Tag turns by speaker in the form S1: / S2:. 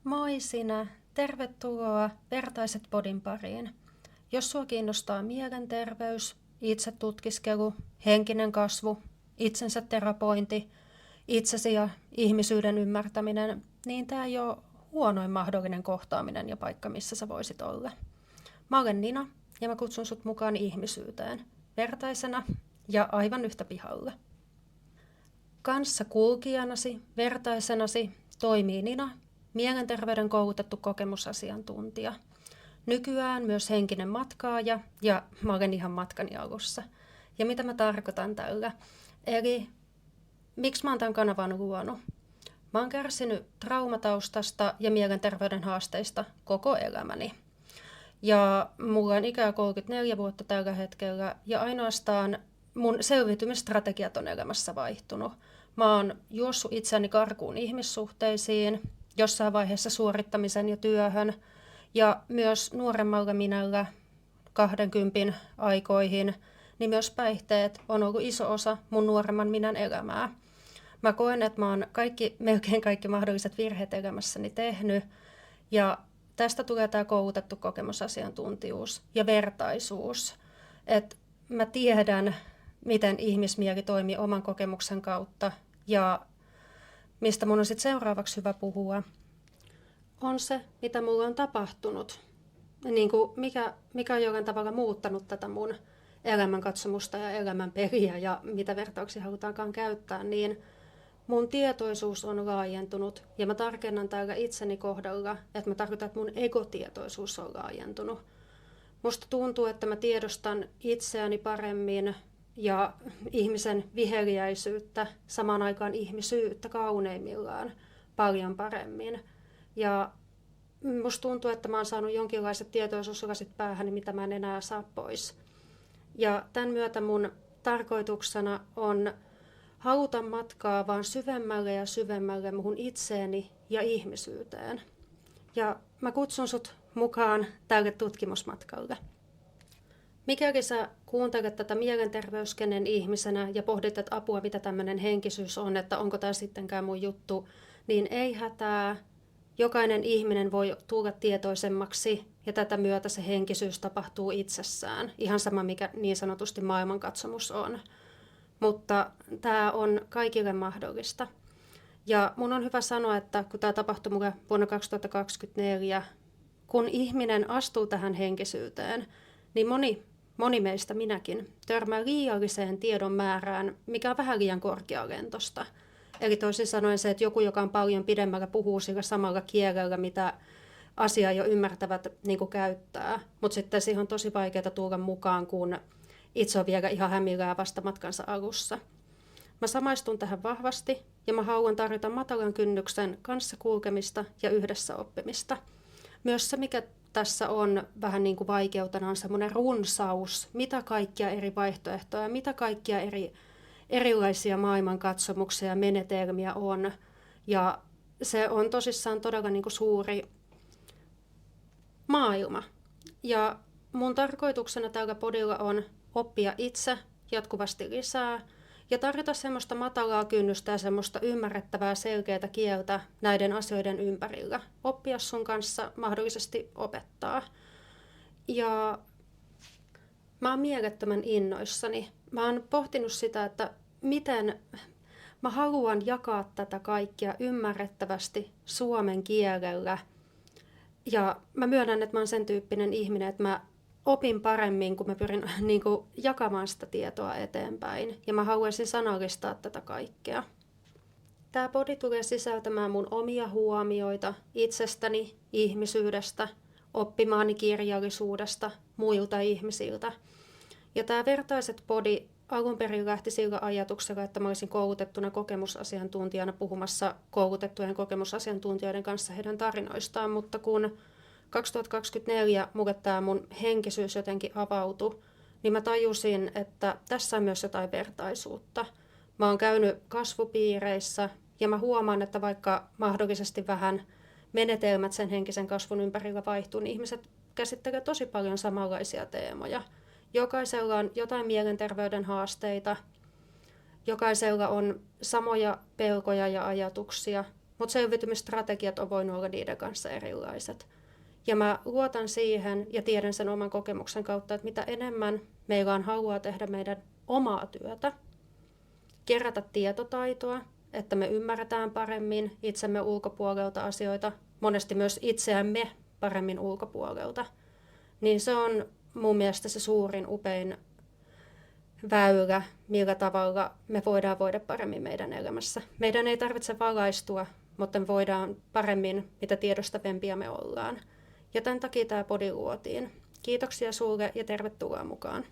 S1: Moi sinä, tervetuloa Vertaiset podin pariin. Jos sua kiinnostaa mielenterveys, itsetutkiskelu, henkinen kasvu, itsensä terapointi, itsesi ja ihmisyyden ymmärtäminen, niin tää ei ole huonoin mahdollinen kohtaaminen ja paikka, missä sä voisit olla. Mä olen Nina ja mä kutsun sut mukaan ihmisyyteen, vertaisena ja aivan yhtä pihalla. Kanssa kulkijanasi, vertaisenasi toimii Nina, mielenterveyden koulutettu kokemusasiantuntija. Nykyään myös henkinen matkaaja ja mä olen ihan matkani alussa. Ja mitä mä tarkoitan tällä? Eli miksi mä oon tämän kanavan luonut? Mä oon kärsinyt traumataustasta ja mielenterveyden haasteista koko elämäni. Ja mulla on ikää 34 vuotta tällä hetkellä ja ainoastaan mun selviytymisstrategiat on elämässä vaihtunut. Mä oon juossut itseäni karkuun ihmissuhteisiin, jossain vaiheessa suorittamisen ja työhön, ja myös nuoremmalla minällä 20 aikoihin, niin myös päihteet on ollut iso osa mun nuoremman minän elämää. Mä koen, että mä oon melkein kaikki mahdolliset virheet elämässäni tehnyt, ja tästä tulee tämä koulutettu kokemusasiantuntijuus ja vertaisuus. Että mä tiedän, miten ihmismieli toimii oman kokemuksen kautta, ja mistä mun on sitten seuraavaksi hyvä puhua, on se, mitä mulla on tapahtunut. Niin kuin mikä on jollain tavalla muuttanut tätä mun elämänkatsomusta ja elämänperiä ja mitä vertauksia halutaankaan käyttää, niin mun tietoisuus on laajentunut ja mä tarkennan täällä itseni kohdalla, että mä tarkoitan, että mun egotietoisuus on laajentunut. Musta tuntuu, että mä tiedostan itseäni paremmin ja ihmisen viheliäisyyttä, samaan aikaan ihmisyyttä kauneimmillaan paljon paremmin. Ja musta tuntuu, että mä oon saanut jonkinlaiset tietoisuuslasit päähäni, mitä mä en enää saa pois. Ja tämän myötä mun tarkoituksena on haluta matkaa vaan syvemmälle ja syvemmälle muhun itseeni ja ihmisyyteen. Ja mä kutsun sut mukaan tälle tutkimusmatkalle. Mikäli sä kuuntelet tätä mielenterveyskenen ihmisenä ja pohdit, että apua, mitä tämmöinen henkisyys on, että onko tämä sittenkään mun juttu, niin ei hätää. Jokainen ihminen voi tulla tietoisemmaksi ja tätä myötä se henkisyys tapahtuu itsessään. Ihan sama, mikä niin sanotusti maailmankatsomus on. Mutta tämä on kaikille mahdollista. Ja mun on hyvä sanoa, että kun tämä tapahtui mulle vuonna 2024, kun ihminen astuu tähän henkisyyteen, niin moni meistä, minäkin, törmää liialliseen tiedon määrään, mikä on vähän liian korkealentosta. Eli toisin sanoen se, että joku, joka on paljon pidemmällä, puhuu sillä samalla kielellä, mitä asiaa jo ymmärtävät niin kuin käyttää. Mutta sitten siihen on tosi vaikeaa tulla mukaan, kun itse on vielä ihan hämillään vasta matkansa alussa. Mä samaistun tähän vahvasti ja mä haluan tarjota matalan kynnyksen kanssa kulkemista ja yhdessä oppimista. Myös se, mikä tässä on vähän niin kuin vaikeutena, on semmoinen runsaus, mitä kaikkia eri vaihtoehtoja, mitä kaikkia erilaisia maailmankatsomuksia ja menetelmiä on. Ja se on tosissaan todella niin kuin suuri maailma. Ja mun tarkoituksena tällä podilla on oppia itse jatkuvasti lisää ja tarjota semmoista matalaa kynnystä ja semmoista ymmärrettävää selkeää kieltä näiden asioiden ympärillä. Oppia sun kanssa, mahdollisesti opettaa. Ja mä oon mielettömän innoissani. Mä oon pohtinut sitä, että miten mä haluan jakaa tätä kaikkea ymmärrettävästi suomen kielellä. Ja mä myönnän, että mä oon sen tyyppinen ihminen, että mä opin paremmin, kun mä pyrin niin kuin, jakamaan sitä tietoa eteenpäin. Ja mä haluaisin sanallistaa tätä kaikkea. Tää podi tulee sisältämään mun omia huomioita itsestäni, ihmisyydestä, oppimaani kirjallisuudesta, muilta ihmisiltä. Ja tää Vertaiset podi alun perin lähti sillä ajatuksella, että mä olisin koulutettuna kokemusasiantuntijana puhumassa koulutettujen kokemusasiantuntijoiden kanssa heidän tarinoistaan, mutta kun 2024 mulle tämä mun henkisyys jotenkin avautui, niin mä tajusin, että tässä on myös jotain vertaisuutta. Mä oon käynyt kasvupiireissä ja mä huomaan, että vaikka mahdollisesti vähän menetelmät sen henkisen kasvun ympärillä vaihtuu, niin ihmiset käsittelevät tosi paljon samanlaisia teemoja. Jokaisella on jotain mielenterveyden haasteita, jokaisella on samoja pelkoja ja ajatuksia, mutta selviytymisstrategiat on voinut olla niiden kanssa erilaiset. Ja mä luotan siihen ja tiedän sen oman kokemuksen kautta, että mitä enemmän meillä on halua tehdä meidän omaa työtä, kerätä tietotaitoa, että me ymmärretään paremmin itsemme ulkopuolelta asioita, monesti myös itseämme paremmin ulkopuolelta, niin se on mun mielestä se suurin, upein väylä, millä tavalla me voidaan voida paremmin meidän elämässä. Meidän ei tarvitse valaistua, mutta me voidaan paremmin, mitä tiedostavempia me ollaan. Ja tämän takia tämä podi luotiin. Kiitoksia sulle ja tervetuloa mukaan.